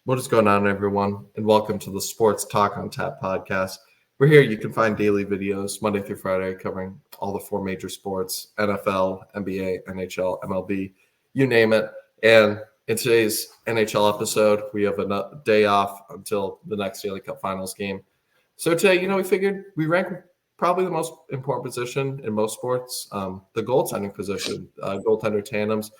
What is going on, everyone? And welcome to the Sports Talk on Tap podcast. We're here. You can find daily videos Monday through Friday covering all the four major sports: NFL, NBA, NHL, MLB, you name it. And in today's NHL episode, we have a day off until the next Stanley Cup Finals game. So today, we figured we rank probably the most important position in most sports, the goaltending position, goaltender tandems.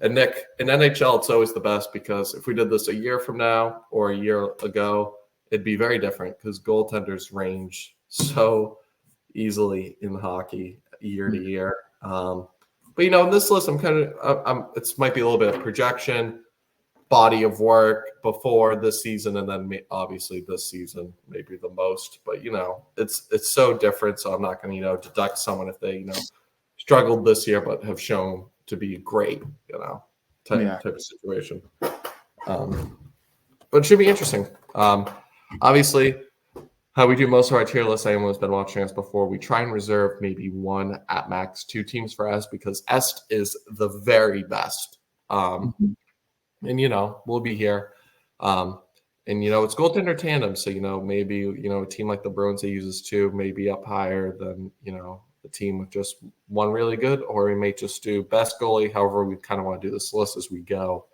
And Nick, in NHL, it's always the best because if we did this a year from now or a year ago, it'd be very different because goaltenders range so easily in hockey year to year. But in this list, it might be a little bit of projection, body of work before this season, and then obviously this season maybe the most. But it's so different, so I'm not going to deduct someone if they struggled this year but have shown to be great, type of situation. But it should be interesting. Obviously, how we do most of our tier list, anyone who's been watching us before, we try and reserve maybe one at max two teams for S because S is the very best. And we'll be here. And it's goaltender tandem, so maybe a team like the Bruins that uses two may be up higher than a team with just one really good, or we may just do best goalie. However, we kind of want to do this list as we go.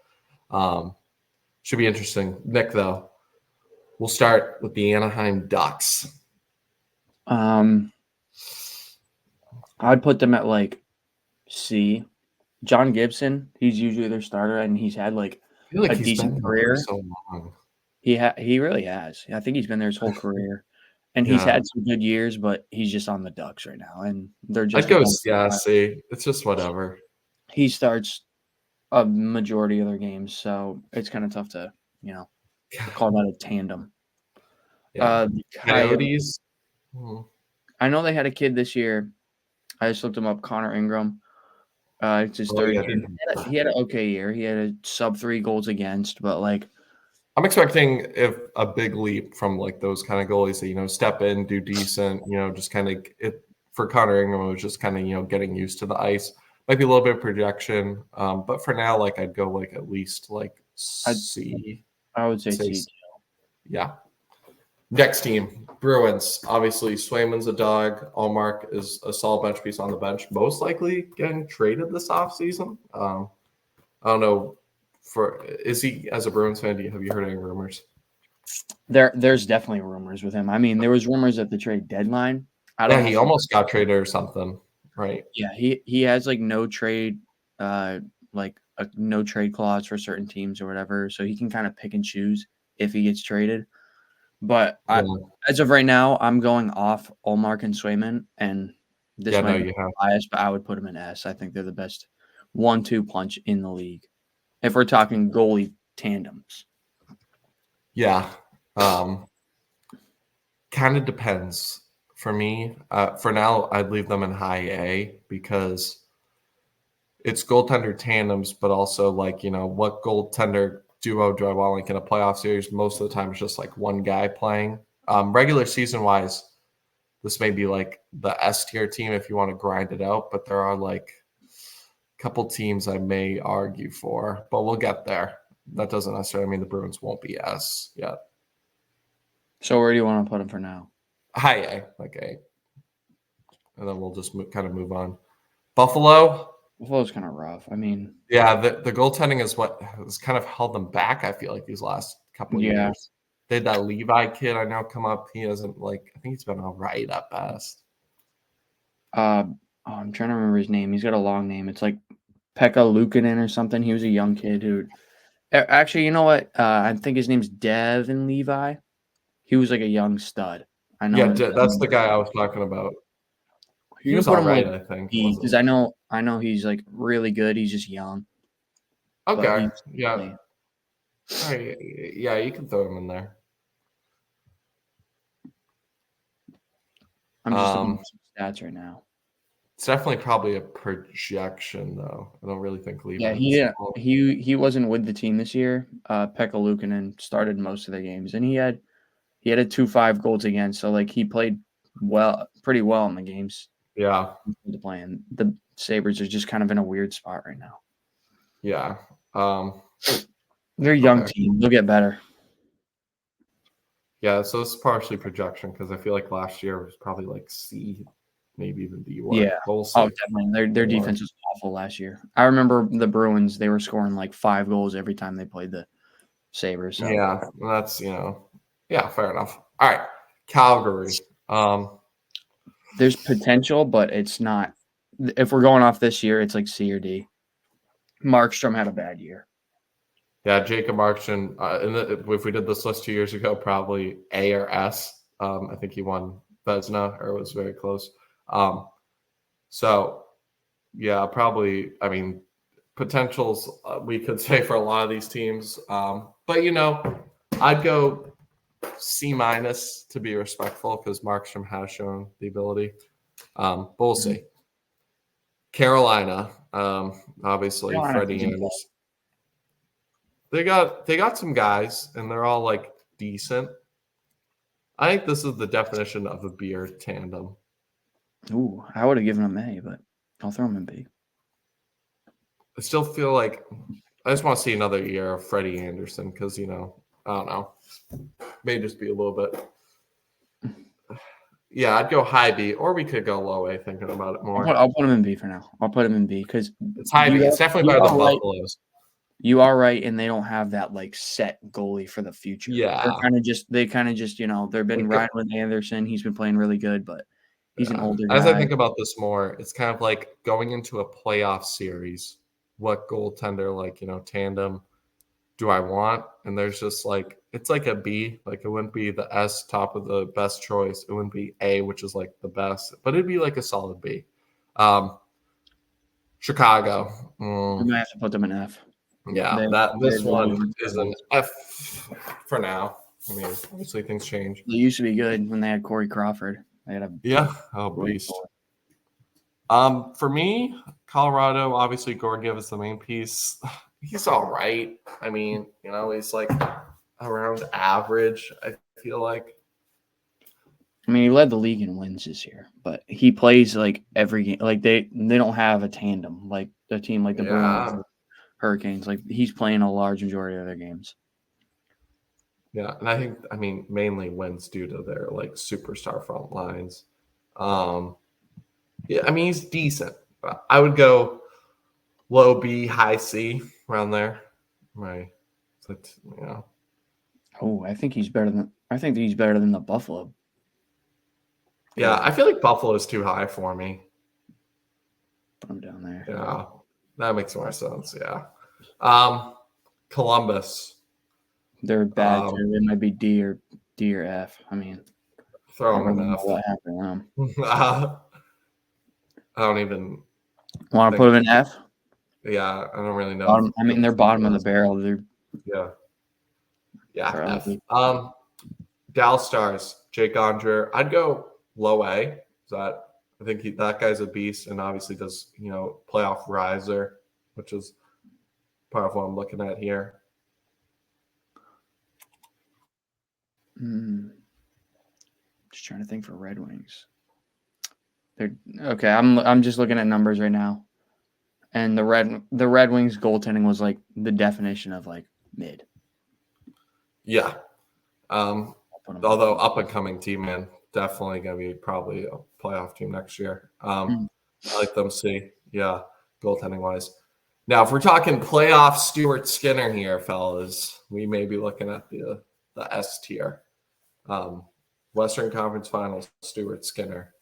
Should be interesting. Nick, though, we'll start with the Anaheim Ducks. I'd put them at C. John Gibson, he's usually their starter, and he's had a decent career. So long. He really has. I think he's been there his whole career. And he's had some good years, but he's just on the Ducks right now, and they're just. See, it's just whatever. He starts a majority of their games, so it's kind of tough to call that a tandem. The Coyotes. I know they had a kid this year. I just looked him up. Connor Ingram. It's his third year. He had an okay year. He had a sub-3 goals against, but I'm expecting a big leap from those kind of goalies that step in, do decent, just kind of for Connor Ingram it was just kind of getting used to the ice. Might be a little bit of projection, but for now I'd go at least C. I would say C. Yeah. Next team, Bruins. Obviously, Swayman's a dog. Allmark is a solid bench piece on the bench, most likely getting traded this offseason. I don't know. Is he, as a Bruins fan, have you heard any rumors? There's definitely rumors with him. I mean, there was rumors at the trade deadline. He almost got traded or something, right? Yeah, he has no trade, no trade clause for certain teams or whatever, so he can kind of pick and choose if he gets traded. But as of right now, I'm going off Allmark and Swayman, and this might be biased, but I would put them in S. I think they're the best 1-2 punch in the league. If we're talking goalie tandems. Yeah. Kind of depends. For me, for now, I'd leave them in high A because it's goaltender tandems, but also what goaltender duo do I want in a playoff series? Most of the time, it's just one guy playing. Regular season wise, this may be the S tier team if you want to grind it out, but there are couple teams I may argue for, but we'll get there. That doesn't necessarily mean the Bruins won't be S yet. So where do you want to put them for now? High A, A. And then we'll just kind of move on. Buffalo's kind of rough. I mean, the goaltending is what has kind of held them back, I feel these last couple of years. They had that Levi kid I know come up. He doesn't I think he's been all right at best. I'm trying to remember his name. He's got a long name. It's Pekka Luukkonen or something. He was a young kid who actually, you know what? I think his name's Devin Levi. He was a young stud. I know. Yeah, that's the guy I was talking about. He was all right, I think. Because I know he's really good. He's just young. Okay. Yeah. All right. Yeah, you can throw him in there. I'm just looking at some stats right now. It's definitely probably a projection, though. I don't really think Levi. Yeah, he wasn't with the team this year. Pekka Luukkonen started most of the games, and he had a 2-5 goals against. So he played pretty well in the games. Yeah, the plan. The Sabres are just kind of in a weird spot right now. Yeah, they're a young team. They'll get better. Yeah, so it's partially projection because I feel like last year was probably like C, maybe even D work. Yeah. But we'll see. Oh, definitely. Their defense was awful last year. I remember the Bruins, they were scoring like 5 goals every time they played the Sabres. So. Yeah, that's yeah, fair enough. All right, Calgary. There's potential, but it's not. If we're going off this year, it's like C or D. Markstrom had a bad year. Yeah, Jacob Markstrom. If we did this list 2 years ago, probably A or S. I think he won Vezina or was very close. So yeah, probably. I mean, potentials we could say for a lot of these teams. But I'd go C minus to be respectful because Markstrom has shown the ability. But we'll see. Carolina, obviously Freddie Anderson. They got some guys, and they're all like decent. I think this is the definition of a beer tandem. Ooh, I would have given him A, but I'll throw him in B. I still feel like I just want to see another year of Freddie Anderson because I don't know, may just be a little bit. Yeah, I'd go high B, or we could go low A. Thinking about it more, I'll put him in B for now. I'll put him in B because it's high B. It's definitely better than Buffalo's. You are right, and they don't have that like set goalie for the future. Yeah, they kind of just they've been riding with Anderson. He's been playing really good, but he's an older guy. As I think about this more, it's kind of like going into a playoff series. What goaltender tandem do I want? And there's just like it's like a B. Like it wouldn't be the S top of the best choice. It wouldn't be A, which is like the best, but it'd be like a solid B. Chicago. We might have to put them in F. Yeah, this one is an F for now. I mean, obviously things change. They used to be good when they had Corey Crawford. They had beast. For me, Colorado, obviously Georgiev is the main piece. He's all right. I mean, he's like around average, I feel like. I mean, he led the league in wins this year, but he plays like every game. Like they don't have a tandem like the team like the Bruins or Hurricanes. Like he's playing a large majority of their games. Yeah, and I mean, mainly wins due to their like superstar front lines. Yeah, I mean he's decent. I would go low B, high C around there. Right. Oh, I think he's better than the Buffalo. Yeah, I feel like Buffalo is too high for me. Put him down there. Yeah, that makes more sense. Yeah. Columbus. They're bad too. They might be D or F. I mean, throw them in F. What happened to them? I don't even want to put them in F. Yeah, I don't really know. They're bottom of the barrel. F. Dallas Stars, Jake Andre. I'd go low A. I think that guy's a beast, and obviously does playoff riser, which is part of what I'm looking at here. Just trying to think for Red Wings. They're okay. I'm just looking at numbers right now, and the Red Wings goaltending was like the definition of like mid. Yeah. Although up and coming team, man, definitely gonna be probably a playoff team next year. I like them. Yeah, goaltending wise. Now, if we're talking playoff Stuart Skinner here, fellas, we may be looking at the S tier. Western Conference Finals, Stuart Skinner.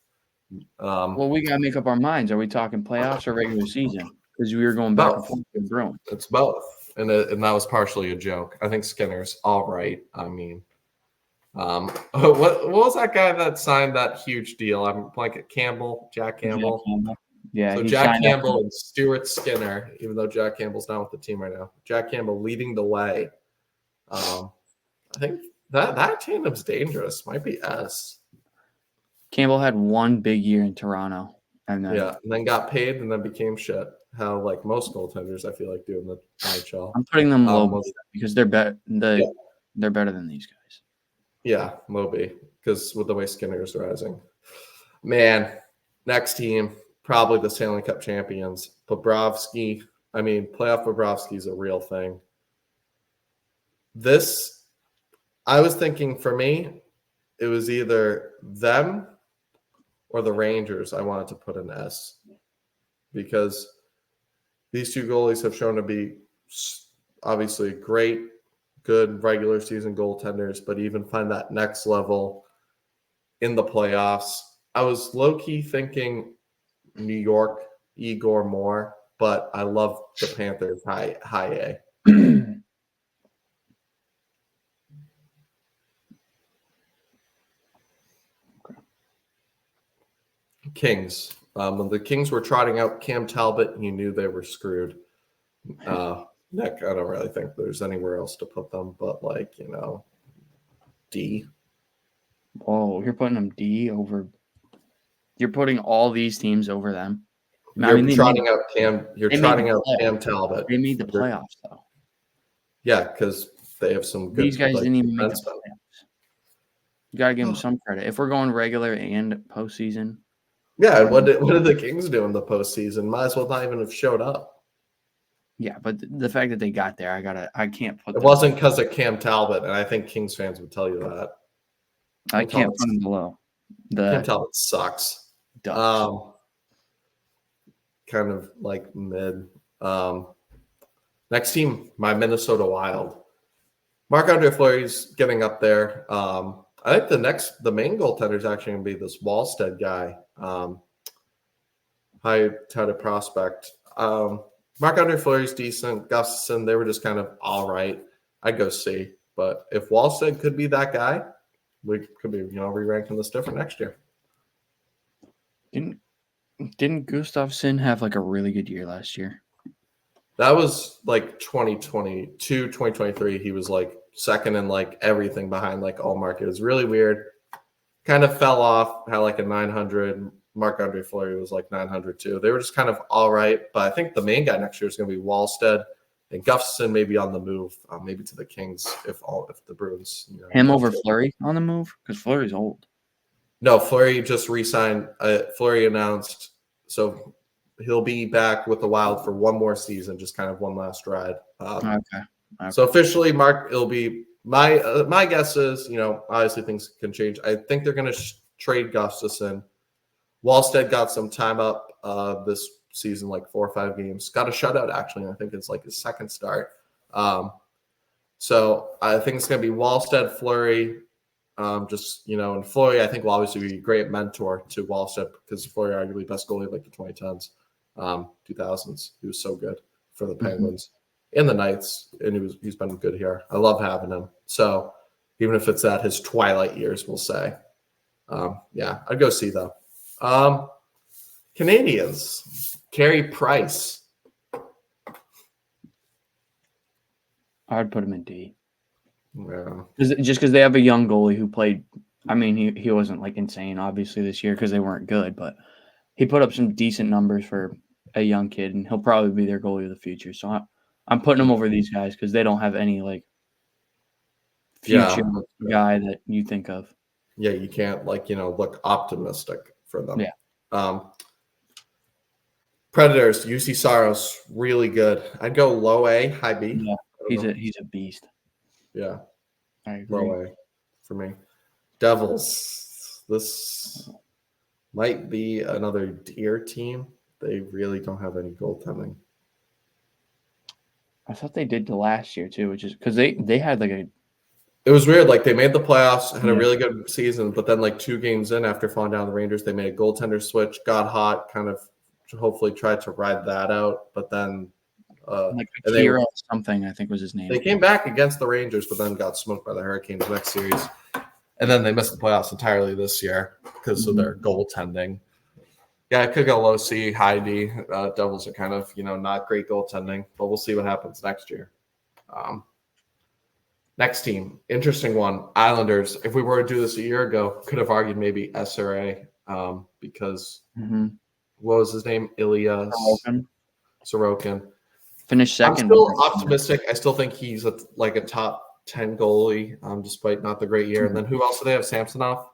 Well, we gotta make up our minds. Are we talking playoffs or regular season? Because we were going back and forth with Bruins. It's both, and that was partially a joke. I think Skinner's all right. I mean, what was that guy that signed that huge deal? I'm blanking. Jack Campbell. Yeah. So Jack Campbell and Stuart Skinner, even though Jack Campbell's not with the team right now. Jack Campbell leading the way. I think that tandem's dangerous. Might be S. Campbell had one big year in Toronto, and then got paid and then became shit. How like most goaltenders, I feel like do in the NHL. I'm putting them low because they're better. They're better than these guys. Yeah, low B because with the way Skinner's rising, man. Next team, probably the Stanley Cup champions, Bobrovsky. I mean, playoff Bobrovsky is a real thing. This I was thinking for me, it was either them or the Rangers. I wanted to put an S because these two goalies have shown to be obviously great, good regular season goaltenders, but even find that next level in the playoffs. I was low-key thinking New York, Igor Moore, but I love the Panthers high A. Kings. When the Kings were trotting out Cam Talbot, you knew they were screwed. Nick, I don't really think there's anywhere else to put them, but D. Whoa, you're putting them D over. You're putting all these teams over them. You're trotting out Cam. You're trotting out Cam Talbot. They made the playoffs though. Yeah, because they have some good. These guys didn't even make the playoffs. You gotta give them some credit. If we're going regular and postseason. Yeah, what did the Kings do in the postseason? Might as well not even have showed up. Yeah, but the fact that they got there, I can't put. It wasn't because of Cam Talbot, and I think Kings fans would tell you that. I can't put him below. Cam Talbot sucks. Ducks. Kind of like mid. Next team, my Minnesota Wild. Marc-Andre Fleury's getting up there. I think the main goaltender is actually going to be this Wallstead guy. High touted prospect. Marc-Andre Fleury's decent. Gustafson, they were just kind of all right. I'd go C. But if Wallstead could be that guy, we could be, re-ranking this different next year. Didn't Gustafson have like a really good year last year? That was like 2022, 2023. He was like second in like everything behind like Allmark. It was really weird. Kind of fell off, had like a 900. Marc-Andre Fleury was like 900 too. They were just kind of all right. But I think the main guy next year is going to be Wallstead. And Gustafson may be on the move, maybe to the Kings if the Bruins. Him over Fleury on the move? Because Fleury's old. No, Fleury just re-signed. Fleury announced. So he'll be back with the Wild for one more season, just kind of one last ride. Okay. So officially, Mark, it'll be my guess is, obviously things can change. I think they're going to trade Gustafson. Wallstead got some time up this season, like 4 or 5 games. Got a shutout, actually. I think it's like his second start. So I think it's going to be Wallstead, Fleury. And Fleury, I think, will obviously be a great mentor to Wallstead because Fleury arguably best goalie of like the 2010s, 2000s. He was so good for the Penguins and the Knights, and he's been good here. I love having him. So even if it's at his twilight years, we'll say. I'd go C though. Canadians, Carey Price. I'd put him in D. Yeah. Just because they have a young goalie who played. I mean, he wasn't like insane, obviously, this year because they weren't good, but he put up some decent numbers for a young kid, and he'll probably be their goalie of the future. So I'm putting him over these guys because they don't have any like future guy that you think of. Yeah, you can't look optimistic for them. Yeah. Predators, UC Saros, really good. I'd go low A, high B. Yeah, he's a beast. Yeah, I agree. Low A for me. Devils, this might be another tier team. They really don't have any goaltending. I thought they did the last year too, which is because they had like a. It was weird. Like they made the playoffs, had a really good season, but then like 2 games in after falling down the Rangers, they made a goaltender switch, got hot, kind of hopefully tried to ride that out, but then like Akira something, I think was his name. They came back against the Rangers, but then got smoked by the Hurricanes next series. And then they missed the playoffs entirely this year because of their goaltending. Yeah, it could go low C, high D. Devils are kind of, not great goaltending, but we'll see what happens next year. Next team, interesting one, Islanders. If we were to do this a year ago, could have argued maybe S or A because what was his name? Ilya Sorokin. Finished second. I'm still optimistic. I still think he's a top 10 goalie, despite not the great year. And then who else do they have? Samsonov?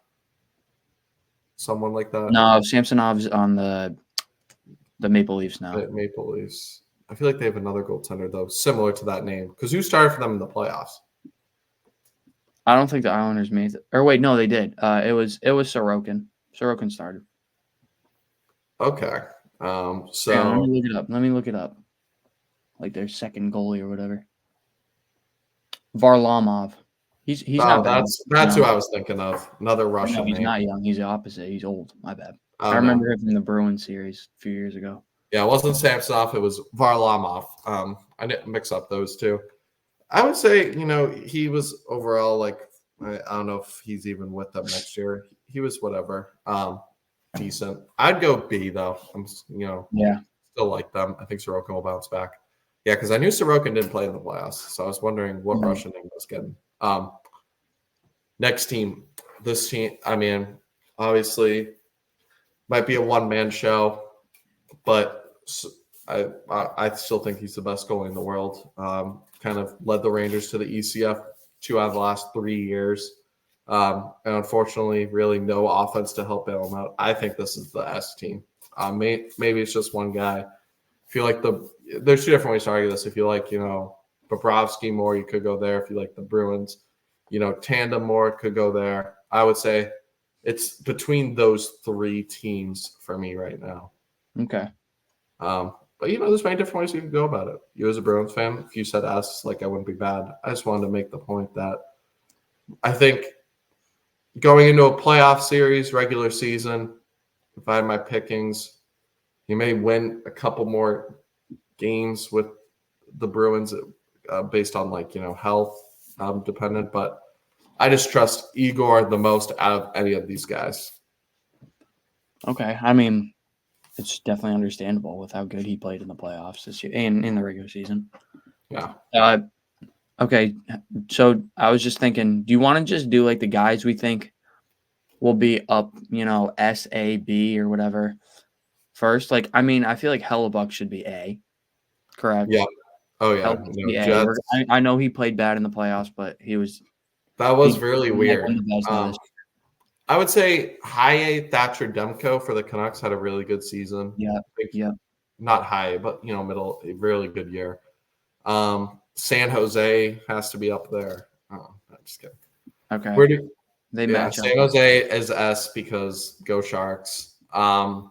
Someone like that? No, Samsonov's on the Maple Leafs now. Maple Leafs. I feel like they have another goaltender, though, similar to that name. Because who started for them in the playoffs? I don't think the Islanders made it. Or wait, no, they did. It was Sorokin. Sorokin started. Okay. Hang on, let So me look it up. Let me look it up. Like their second goalie or whatever. Varlamov. He's not bad. that's who Young. I was thinking of. Another No, Russian he's name. not young. He's the opposite. He's old. My bad. I Oh no. remember him from the Bruins series a few years ago. Yeah, it wasn't Samsonov, it was Varlamov. I didn't mix up those two. I would say, he was overall like I don't know if he's even with them next year. He was whatever. Decent. I'd go B though. Yeah. Still like them. I think Sorokin will bounce back. Yeah, because I knew Sorokin didn't play in the playoffs, so I was wondering what Mhm. Russian name was getting. Next team, this team. I mean, obviously, might be a one-man show, but I still think he's the best goalie in the world. Kind of led the Rangers to the ECF 2 out of the last 3 years. And unfortunately, really no offense to help bail him out. I think this is the S team. Maybe it's just one guy. If you like there's two different ways to argue this. If you like, Bobrovsky more, you could go there. If you like the Bruins, Tandem more could go there. I would say it's between those three teams for me right now. Okay. But there's many different ways you could go about it. You as a Bruins fan, if you said S, like I wouldn't be bad. I just wanted to make the point that I think going into a playoff series, regular season, if I had my pickings, you may win a couple more games with the Bruins based on health dependent. But I just trust Igor the most out of any of these guys. Okay. I mean, it's definitely understandable with how good he played in the playoffs this year and in the regular season. Yeah. Okay. So I was just thinking, do you want to just do like the guys we think will be up, S, A, B, or whatever first? Like, I mean, I feel like Hellebuck should be A, correct? Yeah. Oh yeah. Hellebuck should be A. Jets. I know he played bad in the playoffs, but That was he really might weird. win the Vezina this I would say high A Thatcher Demko for the Canucks had a really good season. year. Yeah. Not high, but middle, a really good year. San Jose has to be up there. Oh, I'm just kidding. Okay. Where do They match San up. Jose is S because go Sharks. I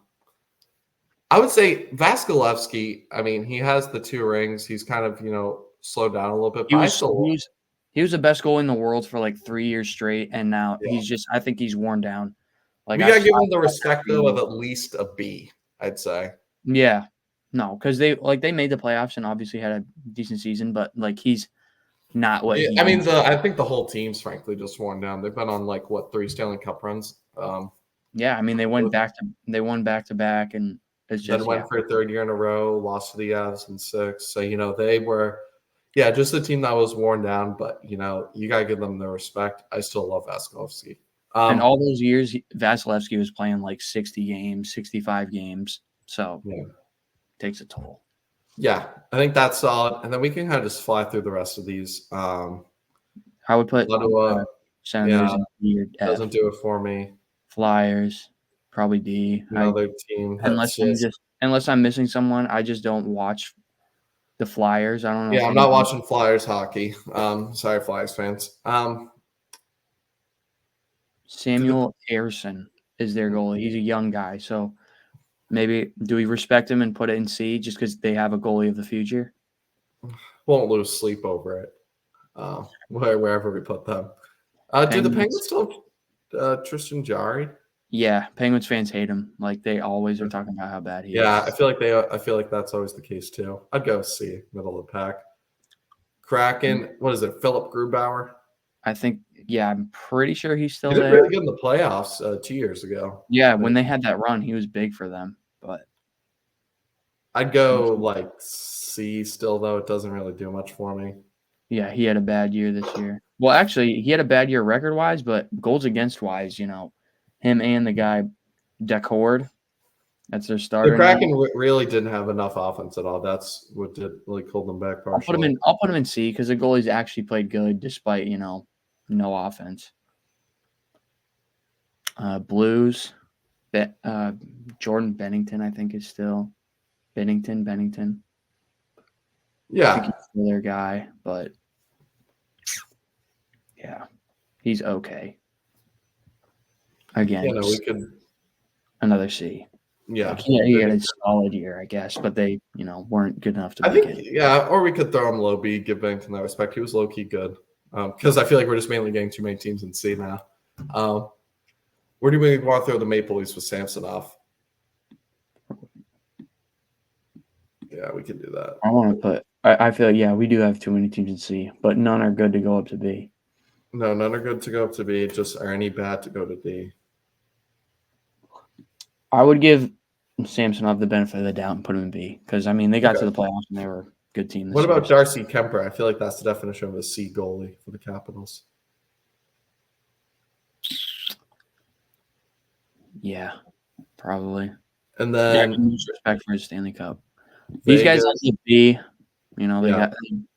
would say Vasilevsky. I mean, he has the 2 rings. He's kind of slowed down a little bit, He but I was still he was the best goalie in the world for like 3 years straight, and now yeah. I think he's worn down. Like We gotta give him the respect though of at least a B. I'd say. Yeah. No, because they made the playoffs and obviously had a decent season, but like he's not what Yeah, he I mean, used. I think the whole team's frankly just worn down. They've been on 3 Stanley Cup runs. Yeah, I mean they won back to back, and it's Then just went for a 3rd year in a row, lost to the Avs in 6. So they were, just a team that was worn down. But you gotta give them the respect. I still love Vasilevsky. and all those years Vasilevsky was playing like 60 games, 65 games, so Yeah. takes a toll. Yeah, I think that's solid. And then we can kind of just fly through the rest of these. I would put Senators in D or F. Doesn't do it for me. Flyers, probably D. Another team that's Unless I'm missing someone, I just don't watch the Flyers. I don't know. Yeah, I'm not watching Flyers hockey. Sorry, Flyers fans. Samuel Ersson is their goalie. He's a young guy, so maybe do we respect him and put it in C just because they have a goalie of the future? Won't lose sleep over it. Wherever we put them. Do the Penguins still have Tristan Jarry? Yeah, Penguins fans hate him. Like they always are talking about how bad he is. Yeah, I feel like that's always the case too. I'd go C, middle of the pack. Kraken, what is it? Philip Grubauer? I think, I'm pretty sure he's still He did there. really good in the playoffs 2 years ago. Yeah, when they had that run, he was big for them. But I'd go C still, though. It doesn't really do much for me. yeah, he had a bad year this year. Well, actually, he had a bad year record-wise, but goals against-wise, him and the guy Decord, that's their starter. The Kraken really didn't have enough offense at all. That's what did hold them back partially. I'll put him in C because the goalies actually played good despite no offense. Blues, Jordan Bennington, I think is still Bennington. Yeah, I think he's still their guy, but yeah. He's okay. Again, We could. another C. Yeah, like, he had a solid year, I guess, but they, weren't good enough to make it. Yeah, or we could throw him low B, give Bennington that respect. He was low key good, because I feel like we're just mainly getting too many teams in C now. Where do we want to throw the Maple Leafs with Samsonov? Yeah, we can do that. I want to put. I feel we do have too many teams in C, but none are good to go up to B. No, none are good to go up to B. Just are any bad to go to D. I would give Samsonov the benefit of the doubt and put him in B because they got to the playoffs and they were a good team. What about Darcy Kemper? I feel like that's the definition of a C goalie for the Capitals. Yeah, probably. And then respect for his Stanley Cup. These guys have to be,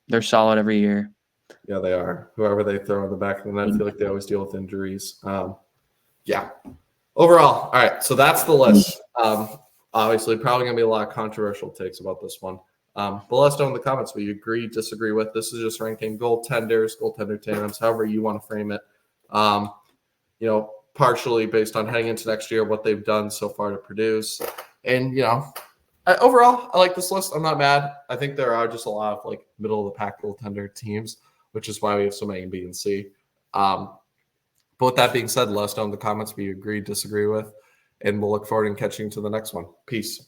they're solid every year. Yeah, they are. Whoever they throw in the back of the net, I feel like they always deal with injuries. Yeah. Overall, all right. So that's the list. Obviously, probably going to be a lot of controversial takes about this one. But let us know in the comments what you agree, disagree with. This is just ranking goaltenders, goaltender tandems, however you want to frame it. Partially based on heading into next year, what they've done so far to produce. And, overall, I like this list. I'm not mad. I think there are just a lot of middle of the pack goaltender teams, which is why we have so many in B and C. But with that being said, let us know in the comments what you agree, disagree with, and we'll look forward to catching you to the next one. Peace.